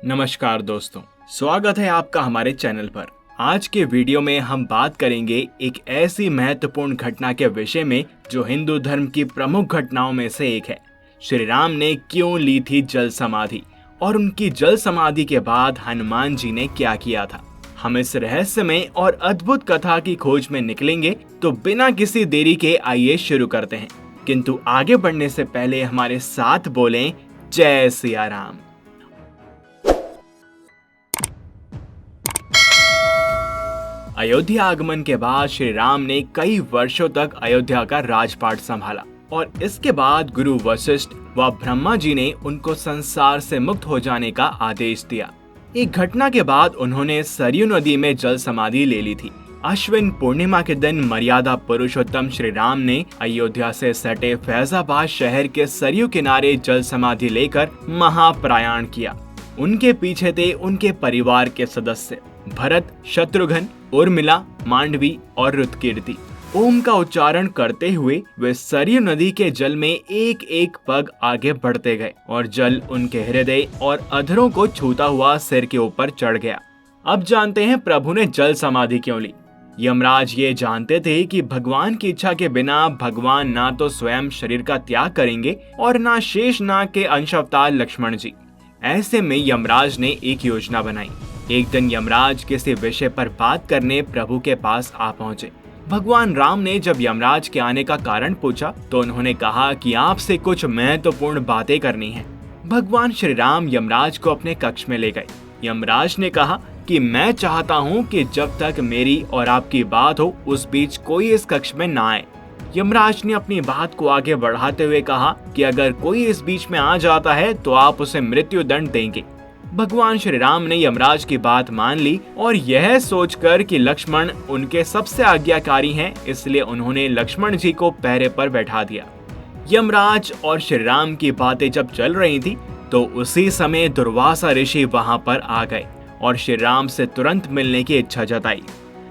नमस्कार दोस्तों, स्वागत है आपका हमारे चैनल पर। आज के वीडियो में हम बात करेंगे एक ऐसी महत्वपूर्ण घटना के विषय में जो हिंदू धर्म की प्रमुख घटनाओं में से एक है। श्री राम ने क्यों ली थी जल समाधि और उनकी जल समाधि के बाद हनुमान जी ने क्या किया था। हम इस रहस्यमय और अद्भुत कथा की खोज में निकलेंगे, तो बिना किसी देरी के आइए शुरू करते हैं। किंतु आगे बढ़ने से पहले हमारे साथ बोलें जय सिया राम। अयोध्या आगमन के बाद श्री राम ने कई वर्षों तक अयोध्या का राजपाट संभाला और इसके बाद गुरु वशिष्ठ व ब्रह्मा जी ने उनको संसार से मुक्त हो जाने का आदेश दिया। एक घटना के बाद उन्होंने सरयू नदी में जल समाधि ले ली थी। अश्विन पूर्णिमा के दिन मर्यादा पुरुषोत्तम श्री राम ने अयोध्या से सटे फैजाबाद शहर के सरयू किनारे जल समाधि लेकर महाप्रयाण किया। उनके पीछे थे उनके परिवार के सदस्य भरत, शत्रुघ्न, उर्मिला, मांडवी और रुतकीर्ति। ओम का उच्चारण करते हुए वे सरयू नदी के जल में एक एक पग आगे बढ़ते गए और जल उनके हृदय और अधरों को छूता हुआ सिर के ऊपर चढ़ गया। अब जानते हैं प्रभु ने जल समाधि क्यों ली। यमराज ये जानते थे कि भगवान की इच्छा के बिना भगवान ना तो स्वयं शरीर का त्याग करेंगे और ना शेषनाग के अंश अवतार लक्ष्मण जी। ऐसे में यमराज ने एक योजना बनाई। एक दिन यमराज किसी विषय पर बात करने प्रभु के पास आ पहुंचे। भगवान राम ने जब यमराज के आने का कारण पूछा तो उन्होंने कहा कि आपसे कुछ महत्वपूर्ण बातें करनी है। भगवान श्री राम यमराज को अपने कक्ष में ले गए। यमराज ने कहा कि मैं चाहता हूं कि जब तक मेरी और आपकी बात हो उस बीच कोई इस कक्ष में ना आए। यमराज ने अपनी बात को आगे बढ़ाते हुए कहा कि अगर कोई इस बीच में आ जाता है तो आप उसे मृत्यु दंड देंगे। भगवान श्री राम ने यमराज की बात मान ली और यह सोचकर कि लक्ष्मण उनके सबसे आज्ञाकारी हैं, इसलिए उन्होंने लक्ष्मण जी को पहरे पर बैठा दिया। यमराज और श्री राम की बातें जब चल रही थी तो उसी समय दुर्वासा ऋषि वहां पर आ गए और श्री राम से तुरंत मिलने की इच्छा जताई।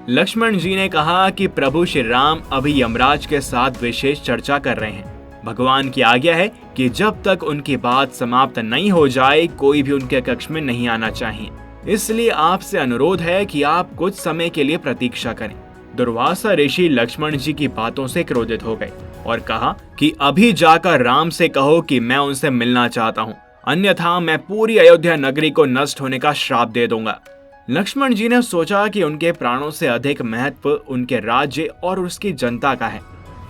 लक्ष्मण जी ने कहा कि प्रभु श्री राम अभी यमराज के साथ विशेष चर्चा कर रहे हैं। भगवान की आज्ञा है कि जब तक उनकी बात समाप्त नहीं हो जाए कोई भी उनके कक्ष में नहीं आना चाहिए। इसलिए आपसे अनुरोध है कि आप कुछ समय के लिए प्रतीक्षा करें। दुर्वासा ऋषि लक्ष्मण जी की बातों से क्रोधित हो गए और कहा कि अभी जाकर राम से कहो कि मैं उनसे मिलना चाहता हूँ, अन्यथा मैं पूरी अयोध्या नगरी को नष्ट होने का श्राप दे दूंगा। लक्ष्मण जी ने सोचा कि उनके प्राणों से अधिक महत्व उनके राज्य और उसकी जनता का है,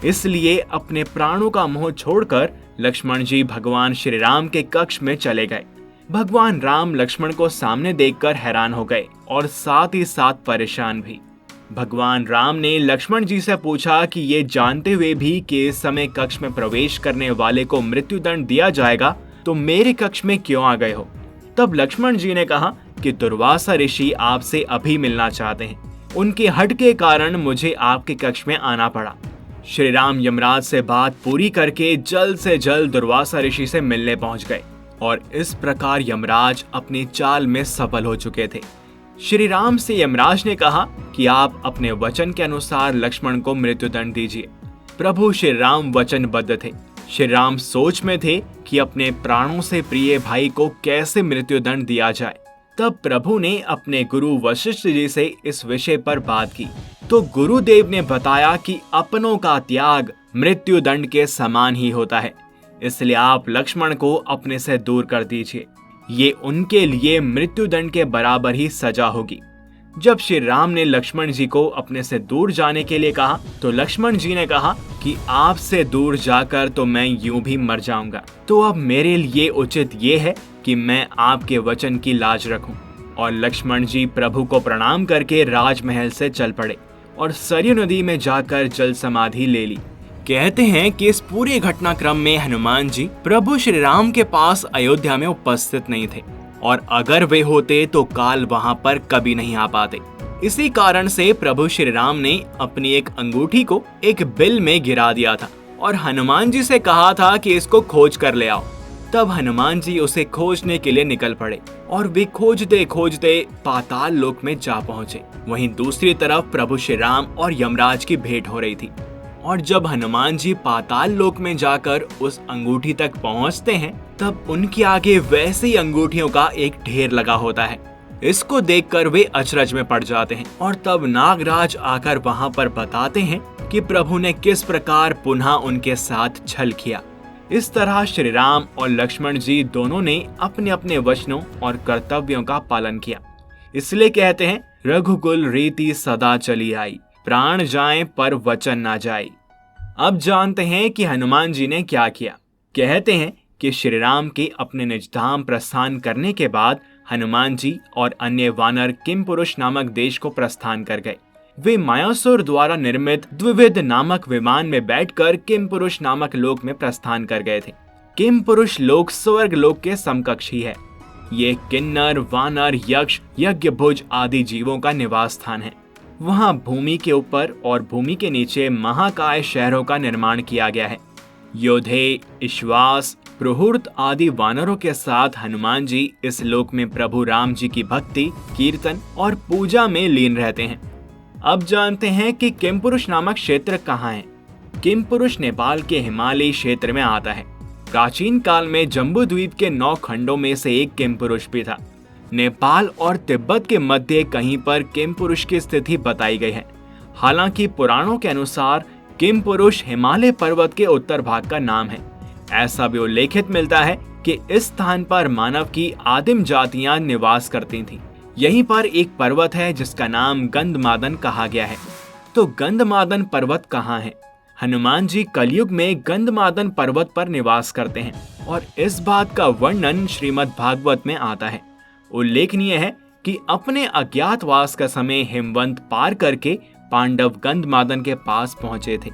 इसलिए अपने प्राणों का मोह छोड़कर लक्ष्मण जी भगवान श्री राम के कक्ष में चले गए। भगवान राम लक्ष्मण को सामने देखकर हैरान हो गए और साथ ही साथ परेशान भी। भगवान राम ने लक्ष्मण जी से पूछा कि ये जानते हुए भी कि इस समय कक्ष में प्रवेश करने वाले को मृत्युदंड दिया जाएगा तो मेरे कक्ष में क्यों आ गए हो। तब लक्ष्मण जी ने कहा कि दुर्वासा ऋषि आपसे अभी मिलना चाहते हैं, उनके हट के कारण मुझे आपके कक्ष में आना पड़ा। श्री राम यमराज से बात पूरी करके जल्द से जल्द दुर्वासा ऋषि से मिलने पहुंच गए और इस प्रकार यमराज अपनी चाल में सफल हो चुके थे। श्री राम से यमराज ने कहा कि आप अपने वचन के अनुसार लक्ष्मण को मृत्युदंड दीजिए। प्रभु श्री राम वचनबद्ध थे। श्री राम सोच में थे कि अपने प्राणों से प्रिय भाई को कैसे मृत्युदंड दिया जाए। तब प्रभु ने अपने गुरु वशिष्ठ जी से इस विषय पर बात की तो गुरुदेव ने बताया कि अपनों का त्याग मृत्यु दंड के समान ही होता है, इसलिए आप लक्ष्मण को अपने से दूर कर दीजिए। ये उनके लिए मृत्यु दंड के बराबर ही सजा होगी। जब श्री राम ने लक्ष्मण जी को अपने से दूर जाने के लिए कहा तो लक्ष्मण जी ने कहा कि आपसे दूर जाकर तो मैं यूं भी मर जाऊंगा, तो अब मेरे लिए उचित ये है कि मैं आपके वचन की लाज रखूं। और लक्ष्मण जी प्रभु को प्रणाम करके राजमहल से चल पड़े और सरयू नदी में जाकर जल समाधि ले ली। कहते हैं कि इस पूरे घटनाक्रम में हनुमान जी प्रभु श्री राम के पास अयोध्या में उपस्थित नहीं थे और अगर वे होते तो काल वहां पर कभी नहीं आ पाते। इसी कारण से प्रभु श्री राम ने अपनी एक अंगूठी को एक बिल में गिरा दिया था और हनुमान जी से कहा था कि इसको खोज कर ले आओ। तब हनुमान जी उसे खोजने के लिए निकल पड़े और वे खोजते खोजते पाताल लोक में जा पहुंचे। वहीं दूसरी तरफ प्रभु श्री राम और यमराज की भेंट हो रही थी और जब हनुमान जी पाताल लोक में जाकर उस अंगूठी तक पहुंचते हैं, तब उनके आगे वैसे ही अंगूठियों का एक ढेर लगा होता है। इसको देखकर वे अचरज में पड़ जाते हैं और तब नागराज आकर वहां पर बताते हैं कि प्रभु ने किस प्रकार पुनः उनके साथ छल किया। इस तरह श्री राम और लक्ष्मण जी दोनों ने अपने अपने वचनों और कर्तव्यों का पालन किया। इसलिए कहते हैं, रघुकुल रीति सदा चली आई, प्राण जाए पर वचन ना जाए। अब जानते हैं कि हनुमान जी ने क्या किया। कहते हैं कि श्री राम के अपने निज धाम प्रस्थान करने के बाद हनुमान जी और अन्य वानर किमपुरुष नामक देश को प्रस्थान कर गए। वे मायासुर द्वारा निर्मित द्विविध नामक विमान में बैठकर किमपुरुष नामक लोक में प्रस्थान कर गए थे। किमपुरुष लोक स्वर्ग लोक के समकक्ष ही है। ये किन्नर, वानर, यक्ष, यज्ञभुज आदि जीवों का निवास स्थान है। वहाँ भूमि के ऊपर और भूमि के नीचे महाकाय शहरों का निर्माण किया गया है। योधे, इश्वास, प्रहुर्त आदि वानरों के साथ हनुमान जी इस लोक में प्रभु राम जी की भक्ति, कीर्तन और पूजा में लीन रहते हैं। अब जानते हैं कि किमपुरुष नामक क्षेत्र कहाँ है। किमपुरुष नेपाल के हिमालयी क्षेत्र में आता है। प्राचीन काल में जम्बू द्वीप के 9 खंडों में से एक किमपुरुष भी था। नेपाल और तिब्बत के मध्य कहीं पर किमपुरुष की स्थिति बताई गई है। हालांकि पुराणों के अनुसार किमपुरुष हिमालय पर्वत के उत्तर भाग का नाम है। ऐसा भी उल्लेखित मिलता है कि इस स्थान पर मानव की आदिम जातियां निवास करती थीं। यहीं पर एक पर्वत है जिसका नाम गंधमादन कहा गया है। तो गंधमादन पर्वत कहाँ है? हनुमान जी कलयुग में गंधमादन पर्वत पर निवास करते हैं और इस बात का वर्णन श्रीमद् भागवत में आता है। उल्लेखनीय है कि अपने अज्ञातवास का समय हिमवंत पार करके पांडव गंधमादन के पास पहुंचे थे।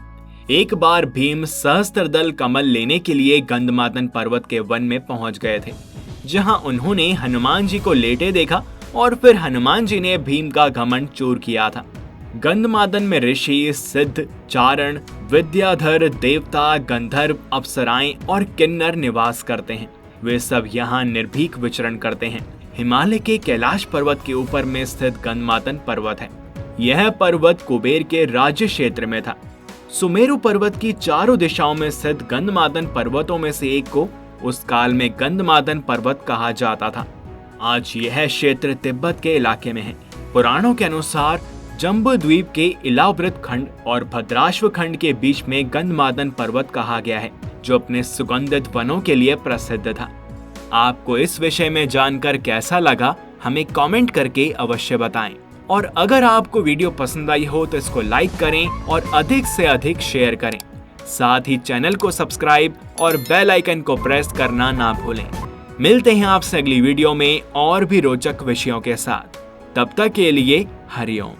एक बार भीम सहस्त्रदल कमल लेने के लिए गंधमादन पर्वत के वन में पहुंच गए थे, जहां उन्होंने हनुमान जी को लेटे देखा और फिर हनुमान जी ने भीम का घमंड चूर किया था। गंधमादन में ऋषि, सिद्ध, चारण, विद्याधर, देवता, गंधर्व, अप्सराएं और किन्नर निवास करते हैं। वे सब यहाँ निर्भीक विचरण करते हैं। हिमालय के कैलाश पर्वत के ऊपर में स्थित गंधमादन पर्वत है। यह पर्वत कुबेर के राज्य क्षेत्र में था। सुमेरु पर्वत की चारों दिशाओं में स्थित गंधमादन पर्वतों में से एक को उस काल में गंधमादन पर्वत कहा जाता था। आज यह क्षेत्र तिब्बत के इलाके में है। पुराणों के अनुसार जम्बू द्वीप के इलाव्रत खंड और भद्राश्व खंड के बीच में गंधमादन पर्वत कहा गया है, जो अपने सुगंधित वनों के लिए प्रसिद्ध था। आपको इस विषय में जानकर कैसा लगा, हमें कमेंट करके अवश्य बताएं। और अगर आपको वीडियो पसंद आई हो तो इसको लाइक करें और अधिक से अधिक शेयर करें। साथ ही चैनल को सब्सक्राइब और बेल आइकन को प्रेस करना ना भूलें। मिलते हैं आपसे अगली वीडियो में और भी रोचक विषयों के साथ। तब तक के लिए हरिओम।